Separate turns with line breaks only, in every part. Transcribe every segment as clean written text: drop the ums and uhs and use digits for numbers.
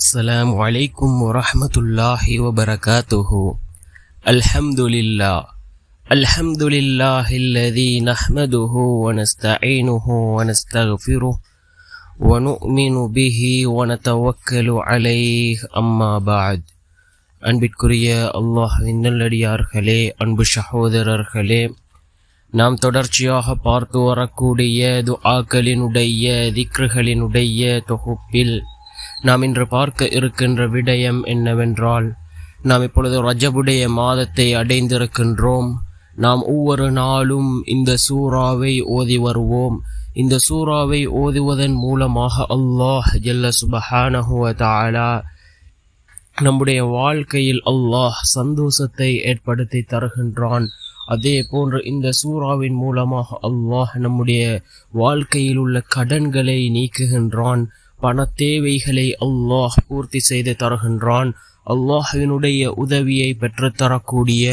السلام عليكم ورحمة الله وبركاته. الحمد لله الذي نحمده ونستعينه ونستغفره ونؤمن به ونتوكل عليه أما بعد. அன்பிற்குரிய அல்லாஹ்வின் நல்லடியார்களே, அன்பு சகோதரர்களே, நாம் தொடர்ச்சியாக பார்த்து வரக்கூடிய துஆக்களினுடைய திக்ருகளினுடைய தொகுப்பில் நாம் இன்று பார்க்க இருக்கின்ற விடயம் என்னவென்றால், நாம் இப்பொழுது ரஜபுடைய மாதத்தை அடைந்திருக்கின்றோம். நாம் ஒவ்வொரு நாளும் இந்த சூறாவை ஓதி வருவோம். இந்த சூறாவை ஓதுவதன் மூலமாக அல்லாஹ் ஜல்ல சுப்ஹானஹு வ தஆலா நம்முடைய வாழ்க்கையில் அல்லாஹ் சந்தோஷத்தை ஏற்படுத்தி தருகின்றான். அதே போன்று இந்த சூறாவின் மூலமாக அல்லாஹ் நம்முடைய வாழ்க்கையில் உள்ள கடன்களை நீக்குகின்றான். பண தேவைகளை அல்லாஹ் பூர்த்தி செய்து தருகின்றான். அல்லாஹ்வினுடைய உதவியை பெற்றுத்தரக்கூடிய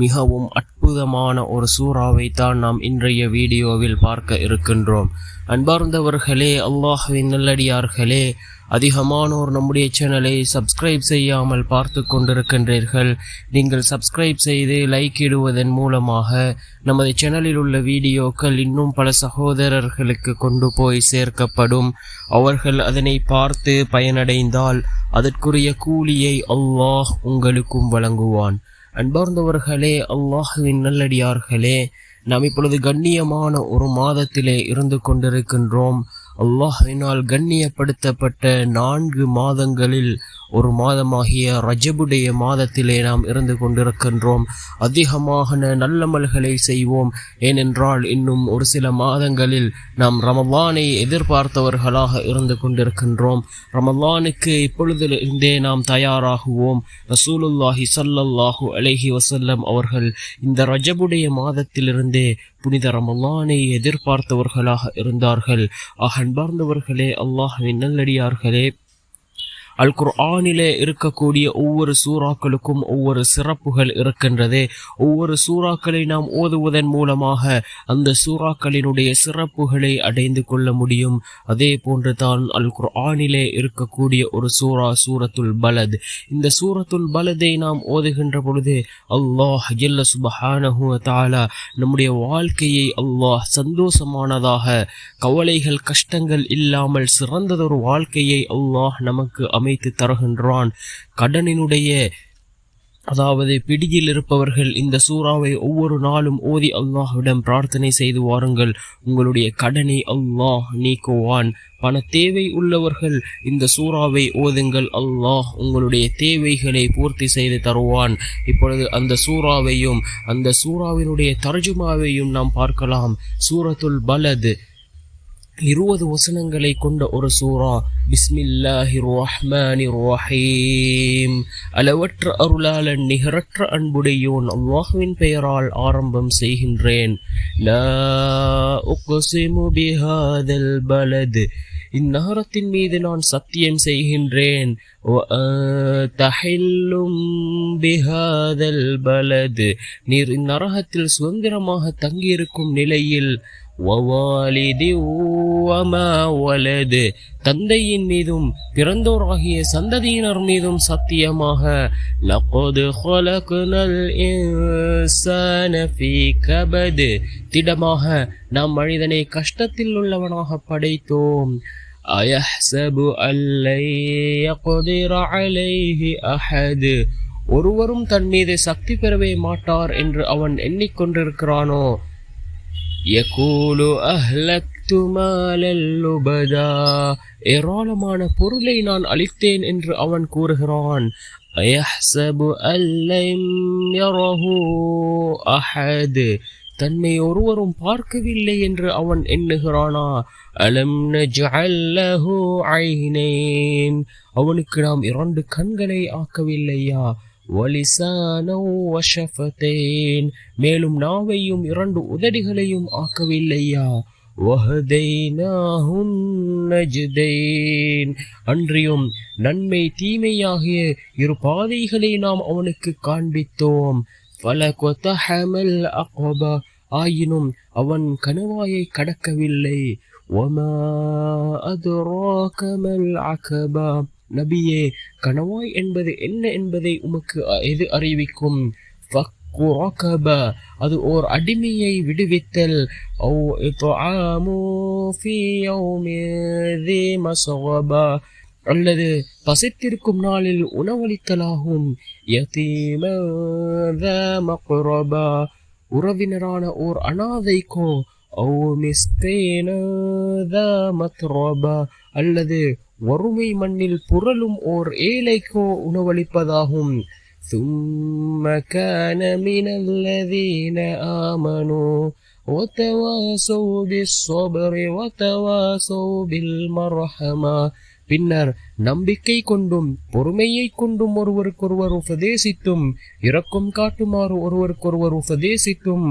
மிகவும் அற்புதமான ஒரு சூறாவை தான் நாம் இன்றைய வீடியோவில் பார்க்க இருக்கின்றோம். அன்பார்ந்தவர்களே, அல்லாஹ்வின் நல்லடியார்களே, அதிகமானோர் நம்முடைய சேனலை சப்ஸ்கிரைப் செய்யாமல் பார்த்து கொண்டிருக்கின்றீர்கள். நீங்கள் சப்ஸ்கிரைப் செய்து லைக் இடுவதன் மூலமாக நமது சேனலில் உள்ள வீடியோக்கள் இன்னும் பல சகோதரர்களுக்கு கொண்டு போய் சேர்க்கப்படும். அவர்கள் அதனை பார்த்து பயனடைந்தால் அதற்குரிய கூலியை அல்லாஹ் உங்களுக்கும் வழங்குவான். அன்பார்ந்தவர்களே, அல்லாஹ்வின் நல்லடியார்களே, நாம் இப்பொழுது கண்ணியமான ஒரு மாதத்திலே இருந்து கொண்டிருக்கின்றோம். அல்லாஹ்வினால் கண்ணியப்படுத்தப்பட்ட 4 மாதங்களில் ஒரு மாதமாகிய ரஜபுடைய மாதத்திலே நாம் இருந்து கொண்டிருக்கின்றோம். அதிகமாக நல்லமல்களை செய்வோம். ஏனென்றால் இன்னும் ஒரு சில மாதங்களில் நாம் ரமலானை எதிர்பார்த்தவர்களாக இருந்து கொண்டிருக்கின்றோம். ரமலானுக்கு இப்பொழுதிலிருந்தே நாம் தயாராகுவோம். ரசூலுல்லாஹி ஸல்லல்லாஹு அலைஹி வஸல்லம் அவர்கள் இந்த ரஜபுடைய மாதத்திலிருந்தே புனித ரமலானை எதிர்பார்த்தவர்களாக இருந்தார்கள். அன்பார்ந்தவர்களே, அல்லாஹ்வின் நல்லடியார்களே, அல் குர்ஆனிலே இருக்கக்கூடிய ஒவ்வொரு சூறாக்களுக்கும் ஒவ்வொரு சிறப்புகள் இருக்கின்றது. ஒவ்வொரு சூறாக்களை நாம் ஓதுவதன் மூலமாக அந்த சூறாக்களினுடைய சிறப்புகளை அடைந்து கொள்ள முடியும். அதே போன்று தான் அல் குர்ஆனிலே இருக்கக்கூடிய ஒரு சூரத்துல் பலத். இந்த சூரத்துல் பலதை நாம் ஓதுகின்ற பொழுது அல்லாஹ் ஜல்ல சுப்ஹானஹு வ தஆலா நம்முடைய வாழ்க்கையை அல்லாஹ் சந்தோஷமானதாக, கவலைகள் கஷ்டங்கள் இல்லாமல் சிறந்ததொரு வாழ்க்கையை அல்லாஹ் நமக்கு அமைத்து தருகின்றான். கடனினுடைய பிடியில் இருப்பவர்கள் இந்த சூறாவை ஒவ்வொரு நாளும் ஓதி அல்லாஹ்விடம் பிரார்த்தனை செய்து வாருங்கள். உங்களுடைய கடனை அல்லாஹ் நீக்குவான். பண தேவை உள்ளவர்கள் இந்த சூறாவை ஓதுங்கள். அல்லாஹ் உங்களுடைய தேவைகளை பூர்த்தி செய்து தருவான். இப்பொழுது அந்த சூறாவையும் அந்த சூறாவினுடைய தர்ஜுமாவையும் நாம் பார்க்கலாம். சூரத்துல் பலத் 20 வசனங்களை கொண்ட ஒரு சூரா. பிஸ்மில்லாஹிர் ரஹ்மானிர் ரஹீம். அளவற்ற அருளாளன் நிகரற்ற அன்புடையோன் அல்லாஹ்வின் பெயரால் ஆரம்பம் செய்கின்றேன். லா உக்ஸிமு பிஹாதல் பலத். இந்நகரத்தின் மீது நான் சத்தியம் செய்கின்றேன். தஹில்லும் பிஹாதல் பலத். நீர் இந்நரகத்தில் சுதந்திரமாக தங்கியிருக்கும் நிலையில் வவாலிதி வமா வலது. தந்தையின் மீதும் பிறந்தோராகிய சந்ததியினர் மீதும் சத்தியமாக லகத் ஹலக்னல் இன்சான ஃபீ கபத். திடமாக நாம் மனிதனை கஷ்டத்தில் உள்ளவனாக படைத்தோம். அயஹ்சபு அல்லை யக்திர அலைஹி அஹத். ஒருவரும் தன் மீது சக்தி பெறவே மாட்டார் என்று அவன் எண்ணிக்கொண்டிருக்கிறானோ. யகூலு அஹ்லக்து மாலல் லுபதா. ஏராளமான பொருளை நான் அளித்தேன் என்று அவன் கூறுகிறான். அயஹ்சபு அல்லம் யரஹு அஹத். தன்னை ஒருவரும் பார்க்கவில்லை என்று அவன் எண்ணுகிறானா. அலம் நஜ்அல் லஹு ஐனைன். அவனுக்கு நாம் 2 கண்களை ஆக்கவில்லையா. வலிசானோ வஷஃபதைன். மேலும் நாவையும் 2 உதடுகளையும் ஆக்கவில்லையா. வஹதைனாஹுன் நஜ்தைன். அன்றியும் நன்மை தீமையாகிய 2 பாதைகளை நாம் அவனுக்கு காண்பித்தோம். ஃபலக்வதஹமல் அக்பா. ஆயினும் அவன் கணவாயை கடக்கவில்லை. வமா அதுராக மல் அகபா. நபியே, கணவாய் என்பது என்ன என்பதை உமக்கு எது அறிவிக்கும்? அது ஓர் அடிமையை விடுவித்தல். அல்லது பசித்திருக்கும் நாளில் உணவளித்தலாகும். உறவினரான ஓர் அனாதைக்கோ அல்லது வறுமை மண்ணில் புரளும் ஓர் ஏழைக்கோ உணவளிப்பதாகும். ثم كان من الذين آمنوا وتواصوا بالصبر وتواصوا بالمرحمة. பின்னர் நம்பிக்கை கொண்டும் பொறுமையை கொண்டும் ஒருவருக்கொருவர் உபதேசித்தும் இரக்கம் காட்டுமாறு ஒருவருக்கொருவர் உபதேசித்தும்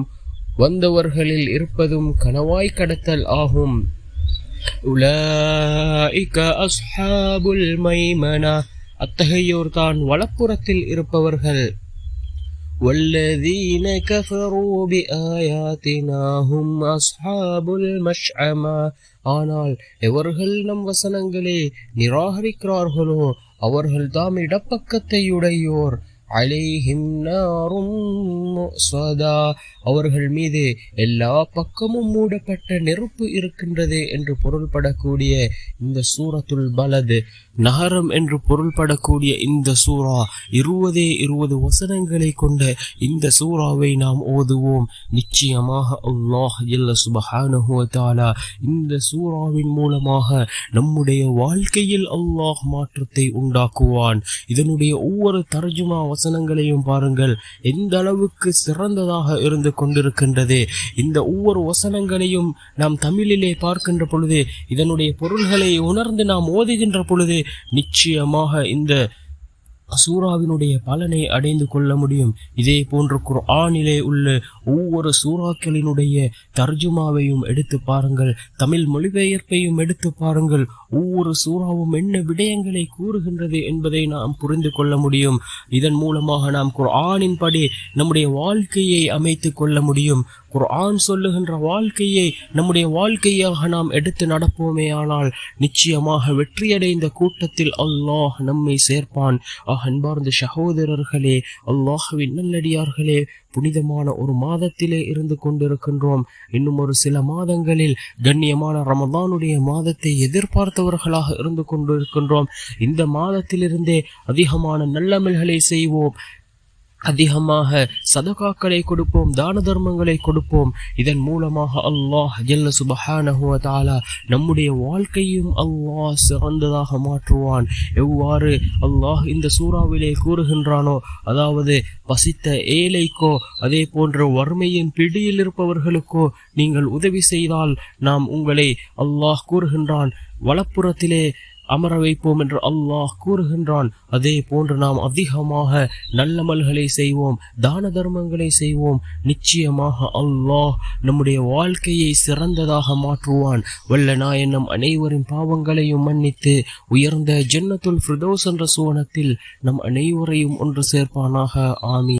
வந்தவர்களில் இருப்பதும் கணவாய் கடத்தல் ஆகும். உலாயிக அஸ்ஹாபுல் மைமனா, அத்தகையோர் தான் வலப்புறத்தில் இருப்பவர்கள். வல்லதீன கஃபரூ பிஆயாத்தினா ஹும் அஸ்ஹாபுல் மஷ்அமா, ஆனால் எவர்கள் நம் வசனங்களே நிராகரிக்கிறார்களோ அவர்கள் தாம் இடப்பக்கத்தை உடையோர். அலைஹிம் நாரும் முஸதா, அவர்கள் மீது எல்லா பக்கமும் மூடப்பட்ட நெருப்பு இருக்கின்றது என்று பொருள்படக்கூடிய இந்த சூரத்துல் பலது, நகரம் என்று பொருள்படக்கூடிய இந்த சூரா 20 வசனங்களை கொண்ட இந்த சூறாவை நாம் ஓதுவோம். நிச்சயமாக அல்லாஹ் ஜல்ல சுப்ஹானஹு வ தஆலா இந்த சூறாவின் மூலமாக நம்முடைய வாழ்க்கையில் அல்லாஹ் மாற்றத்தை உண்டாக்குவான். இதனுடைய ஒவ்வொரு தர்ஜுமா வசனங்களையும் பாருங்கள், எந்த அளவுக்கு சிறந்ததாக இருந்து கொண்டிருக்கின்றது. இந்த ஒவ்வொரு வசனங்களையும் நாம் தமிழிலே பார்க்கின்ற பொழுது, இதனுடைய பொருள்களை உணர்ந்து நாம் ஓதுகின்ற பொழுது நிச்சயமாக இந்த சூறாவினுடைய பலனை அடைந்து கொள்ள முடியும். இதே போன்று குர்ஆனிலே உள்ள ஒவ்வொரு சூறாக்களினுடைய தர்ஜுமாவையும் எடுத்து பாருங்கள், தமிழ் மொழிபெயர்ப்பையும் எடுத்து பாருங்கள். ஒவ்வொரு சூறாவும் என்ன விடயங்களை கூறுகின்றது என்பதை நாம் புரிந்து கொள்ள முடியும். இதன் மூலமாக நாம் குர்ஆனின் படி நம்முடைய வாழ்க்கையை அமைத்து கொள்ள முடியும். குர்ஆன் சொல்லுகின்ற வாழ்க்கையை நம்முடைய வாழ்க்கையாக நாம் எடுத்து நடப்போமே ஆனால் நிச்சயமாக வெற்றியடைந்த கூட்டத்தில் அல்லாஹ் நம்மை சேர்ப்பான். அன்பார்ந்த சகோதரர்களே, அல்லாஹ்வின் நல்லடியார்களே, புனிதமான ஒரு மாதத்திலே இருந்து கொண்டிருக்கின்றோம். இன்னும் ஒரு சில மாதங்களில் கண்ணியமான ரமதானுடைய மாதத்தை எதிர்பார்த்தவர்களாக இருந்து கொண்டிருக்கின்றோம். இந்த மாதத்திலிருந்தே அதிகமான நல்லமல்களை செய்வோம், அதிகமாக சதகாக்களை கொடுப்போம், தான தர்மங்களை கொடுப்போம். இதன் மூலமாக அல்லாஹ் ஜல்ல சுப்ஹானஹு வ தஆலா நம்முடைய வாழ்க்கையும் அல்லாஹ் சிறந்ததாக மாற்றுவான். எவ்வாறு அல்லாஹ் இந்த சூறாவிலே கூறுகின்றானோ, அதாவது பசித்த ஏழைக்கோ அதே போன்ற வறுமையின் பிடியில் இருப்பவர்களுக்கோ நீங்கள் உதவி செய்தால் நாம் உங்களை அல்லாஹ் கூறுகின்றான் வலப்புறத்திலே அமர வைப்போம் என்று அல்லாஹ் கூறுகின்றான். அதே போன்று நாம் அதிகமாக நல்லமல்களை செய்வோம், தான தர்மங்களை செய்வோம். நிச்சயமாக அல்லாஹ் நம்முடைய வாழ்க்கையை சிறந்ததாக மாற்றுவான். வல்ல நாயன் நம் அனைவரின் பாவங்களையும் மன்னித்து உயர்ந்த ஜன்னத்துல் ஃபிர்தௌஸ் என்ற சுவனத்தில் நம் அனைவரையும் ஒன்று சேர்ப்பானாக. ஆமீன்.